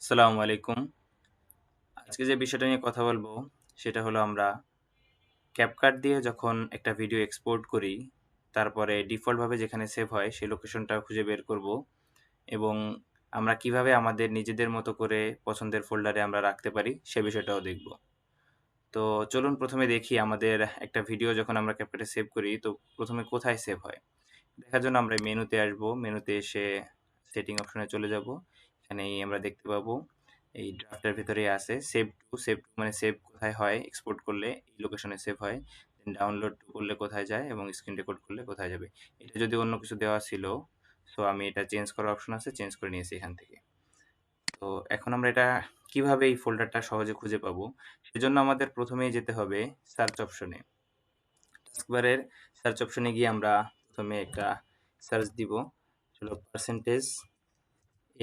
আসসালামু আলাইকুম। আজকে যে বিষয়টা নিয়ে কথা বলবো সেটা হলো আমরা CapCut দিয়ে যখন একটা ভিডিও এক্সপোর্ট করি, তারপরে ডিফল্টভাবে যেখানে সেভ হয় সেই লোকেশনটা খুঁজে বের করব এবং আমরা কিভাবে আমাদের নিজেদের মতো করে পছন্দের ফোল্ডারে আমরা রাখতে পারি সে বিষয়টাও দেখব। তো চলুন ১ম এ দেখি আমাদের একটা ভিডিও যখন আমরা CapCut এ সেভ করি তো ১ম এ কোথায় সেভ হয়? দেখার জন্য আমরা মেনুতে আসবো। মেনুতে এসে সেটিং অপশনে চলে যাব। এখানেই আমরা দেখতে পাবো এই ড্রাফটের ভেতরেই আছে সেভ টু মানে সেভ কোথায় হয় এক্সপোর্ট করলে এই লোকেশনে সেভ হয়। দেন ডাউনলোড করলে কোথায় যায় এবং স্ক্রিন রেকর্ড করলে কোথায় যাবে। এটা যদি অন্য কিছু দেওয়া ছিল, সো আমি এটা চেঞ্জ করার অপশন আছে, চেঞ্জ করে নিয়েছি এখান থেকে। তো এখন আমরা এটা কিভাবে এই ফোল্ডারটা সহজে খুঁজে পাবো? সেজন্য আমাদের ১ম এই যেতে হবে সার্চ অপশনে। টাস্কবারের সার্চ অপশনে গিয়ে আমরা ১ম এ একটা সার্চ দিব। হলো পার্সেন্টেজ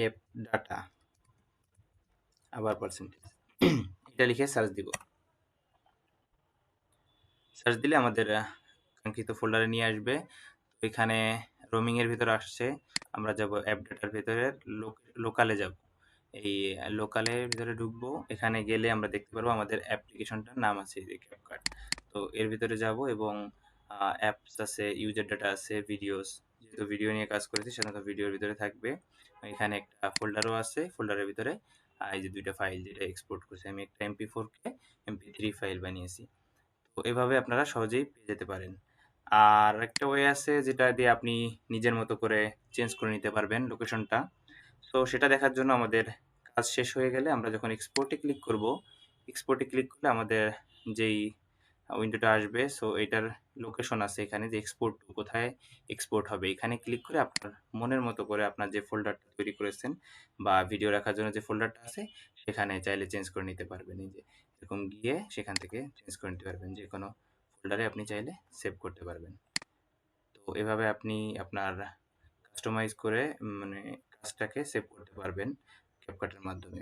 এফ ডাটা, আবার পার্সেন্টেজ এটা লিখে সার্চ দিব। সার্চ দিলে আমাদের কাঙ্ক্ষিত ফোল্ডারে নিয়ে আসবে। তো এখানে রোমিং এর ভিতরে আসছে, আমরা যাব অ্যাপ ডাটার ভিতরে লোকালে যাব। এই লোকালের ভিতরে ঢুকবো। এখানে গেলে আমরা দেখতে পারবো আমাদের অ্যাপ্লিকেশনটার নাম আছে এই যে CapCut। তো এর ভিতরে যাব এবং অ্যাপস আছে, ইউজার ডাটা আছে, ভিডিওস। যেহেতু ভিডিও নিয়ে কাজ করেছি সাধারণত ভিডিওর ভিতরে থাকবে। এখানে একটা ফোল্ডারও আছে। ফোল্ডারের ভিতরে এই যে ২ টা ফাইল যেটা এক্সপোর্ট করছি আমি, একটা MP4 কে MP3 ফাইল বানিয়েছি। তো এভাবে আপনারা সহজেই পেয়ে যেতে পারেন। আর একটা ওয়ে আছে যেটা দিয়ে আপনি নিজের মতো করে চেঞ্জ করে নিতে পারবেন লোকেশনটা। তো সেটা দেখার জন্য আমাদের কাজ শেষ হয়ে গেলে আমরা যখন এক্সপোর্টে ক্লিক করব, এক্সপোর্টে ক্লিক করলে আমাদের যেই উইন্ডোটা আসবে, সো এটার লোকেশন আছে এখানে যে এক্সপোর্ট কোথায় এক্সপোর্ট হবে। এখানে ক্লিক করে আপনার মনের মতো করে আপনার যে ফোল্ডারটা তৈরি করেছেন বা ভিডিও রাখার জন্য যে ফোল্ডারটা আছে সেখানে চাইলে চেঞ্জ করে নিতে পারবেন। এই যে এরকম গিয়ে সেখান থেকে চেঞ্জ করে নিতে পারবেন। যেকোনো ফোল্ডারে আপনি চাইলে সেভ করতে পারবেন। তো এভাবে আপনি আপনার কাস্টমাইজ করে মানে কাজটাকে সেভ করতে পারবেন CapCut এর মাধ্যমে।